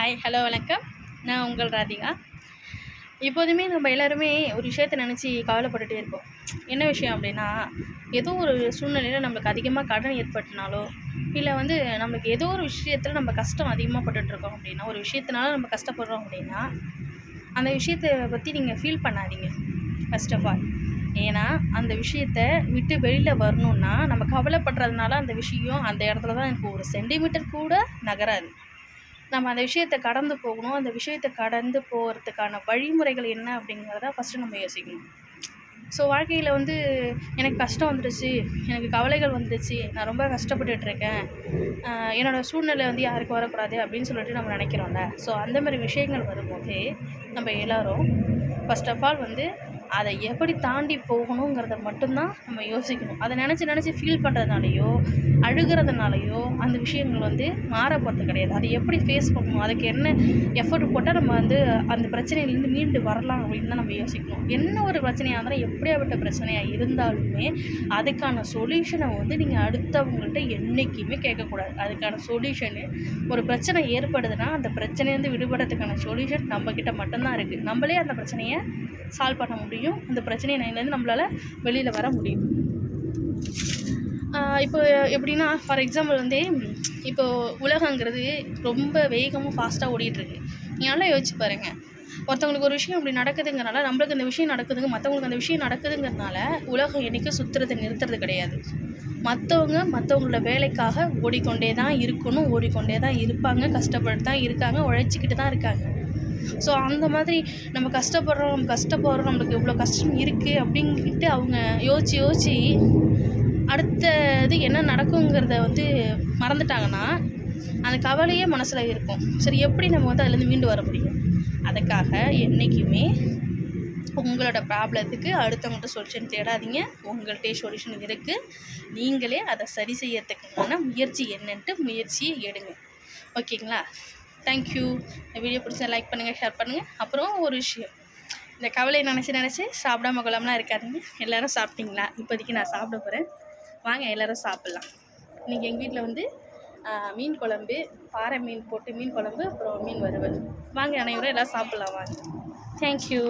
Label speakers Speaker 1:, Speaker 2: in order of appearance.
Speaker 1: Hi, hello, வணக்கம். நான் உங்கள் ராதிகா. எப்போதுமே நம்ம எல்லாருமே ஒரு விஷயத்த நினச்சி கவலைப்பட்டுட்டே இருப்போம். என்ன விஷயம் அப்படின்னா, ஏதோ ஒரு சூழ்நிலையில் நம்மளுக்கு அதிகமாக கடன் ஏற்பட்டுனாலோ, இல்லை நம்மளுக்கு ஏதோ ஒரு விஷயத்தில் நம்ம கஷ்டம் அதிகமாக பட்டுட்ருக்கோம் அப்படின்னா, ஒரு விஷயத்தினால நம்ம கஷ்டப்படுறோம் அப்படின்னா, அந்த விஷயத்தை பற்றி நீங்கள் ஃபீல் பண்ணாதீங்க ஃபர்ஸ்ட் ஆஃப் ஆல். ஏன்னா, அந்த விஷயத்த விட்டு வெளியில் வரணுன்னா, நம்ம கவலைப்படுறதுனால அந்த விஷயம் அந்த இடத்துல தான் எனக்கு ஒரு சென்டிமீட்டர் கூட நகராது. நம்ம அந்த விஷயத்த கடந்து போகணும். அந்த விஷயத்த கடந்து போகிறதுக்கான வழிமுறைகள் என்ன அப்படிங்கிறத ஃபஸ்ட்டு நம்ம யோசிக்கணும். ஸோ வாழ்க்கையில் எனக்கு கஷ்டம் வந்துடுச்சு, எனக்கு கவலைகள் வந்துடுச்சு, நான் ரொம்ப கஷ்டப்பட்டுட்ருக்கேன், என்னோடய சூழ்நிலை யாருக்கும் வரக்கூடாது அப்படின்னு சொல்லிட்டு நம்ம நினைக்கிறோம்ல. ஸோ அந்த மாதிரி விஷயங்கள் வரும்போது நம்ம எல்லோரும் ஃபஸ்ட் ஆஃப் ஆல் அதை எப்படி தாண்டி போகணுங்கிறத மட்டும்தான் நம்ம யோசிக்கணும். அதை நினச்சி ஃபீல் பண்ணுறதுனாலையோ, அழுகிறதுனாலையோ அந்த விஷயங்கள் மாற போகிறது கிடையாது. அதை எப்படி ஃபேஸ் பண்ணணும், அதுக்கு என்ன எஃபர்ட் போட்டால் நம்ம அந்த பிரச்சனையிலேருந்து மீண்டு வரலாம் அப்படின்னு தான் நம்ம யோசிக்கணும். என்ன ஒரு பிரச்சனையாக இருந்தாலும், எப்படியாப்பட்ட பிரச்சனையாக இருந்தாலுமே அதுக்கான சொல்யூஷனை நீங்கள் அடுத்தவங்கள்ட்ட என்றைக்குமே கேட்கக்கூடாது. அதுக்கான சொல்யூஷனு ஒரு பிரச்சனை ஏற்படுதுன்னா, அந்த பிரச்சனையிலேருந்து விடுபடுறதுக்கான சொல்யூஷன் நம்மக்கிட்ட மட்டும்தான் இருக்குது. நம்மளே அந்த பிரச்சனையை சால்வ் பண்ண முடியும். அந்த பிரச்சனையிலேருந்து நம்மளால் வெளியில் வர முடியும். இப்போ எப்படின்னா, ஃபார் எக்ஸாம்பிள் இப்போது உலகங்கிறது ரொம்ப வேகமாக ஃபாஸ்ட்டாக ஓடிட்டுருக்கு. நீங்கள் நல்லா யோசிச்சு பாருங்கள். ஒருத்தவங்களுக்கு ஒரு விஷயம் அப்படி நடக்குதுங்கிறனால, நம்மளுக்கு அந்த விஷயம் நடக்குதுங்க, மற்றவங்களுக்கு அந்த விஷயம் நடக்குதுங்கிறனால உலகம் என்றைக்கும் சுற்றுறதை நிறுத்துறது கிடையாது. மற்றவங்களோட வேலைக்காக ஓடிக்கொண்டே தான் இருக்கணும், ஓடிக்கொண்டே தான் இருப்பாங்க, கஷ்டப்பட்டு தான் இருக்காங்க, உழைச்சிக்கிட்டு தான் இருக்காங்க. ஸோ அந்த மாதிரி நம்ம கஷ்டப்படுறோம், நம்மளுக்கு இவ்வளோ கஷ்டம் இருக்குது அப்படின்ட்டு அவங்க யோசித்து அடுத்தது என்ன நடக்குங்கிறத மறந்துட்டாங்கன்னா, அந்த கவலையே மனசில் இருக்கும். சரி, எப்படி நம்ம அதுலேருந்து மீண்டு வர முடியும்? அதுக்காக என்றைக்குமே உங்களோட ப்ராப்ளத்துக்கு அடுத்தவங்கள்ட்ட சொல்யூஷன் தேடாதீங்க. உங்கள்கிட்டயே சொல்யூஷன் இருக்குது. நீங்களே அதை சரி செய்யறதுக்கான முயற்சி என்னன்ட்டு முயற்சியை எடுங்க. ஓகேங்களா? தேங்க்யூ. இந்த வீடியோ பிடிச்சா லைக் பண்ணுங்கள், ஷேர் பண்ணுங்கள். அப்புறம் ஒரு விஷயம், இந்த கவலையை நினச்சி சாப்பிடாம கொள்ளாமலாம் இருக்காதுங்க. எல்லோரும் சாப்பிட்டீங்களா? இப்போதைக்கு நான் சாப்பிட போகிறேன். வாங்க எல்லோரும் சாப்பிட்லாம். இன்றைக்கி எங்கள் வீட்டில் மீன் குழம்பு, பாறை மீன் போட்டு மீன் குழம்பு, அப்புறம் மீன் வறுவல். வாங்க அனைவரும் எல்லோரும் சாப்பிட்லாம் வாங்க. தேங்க்யூ.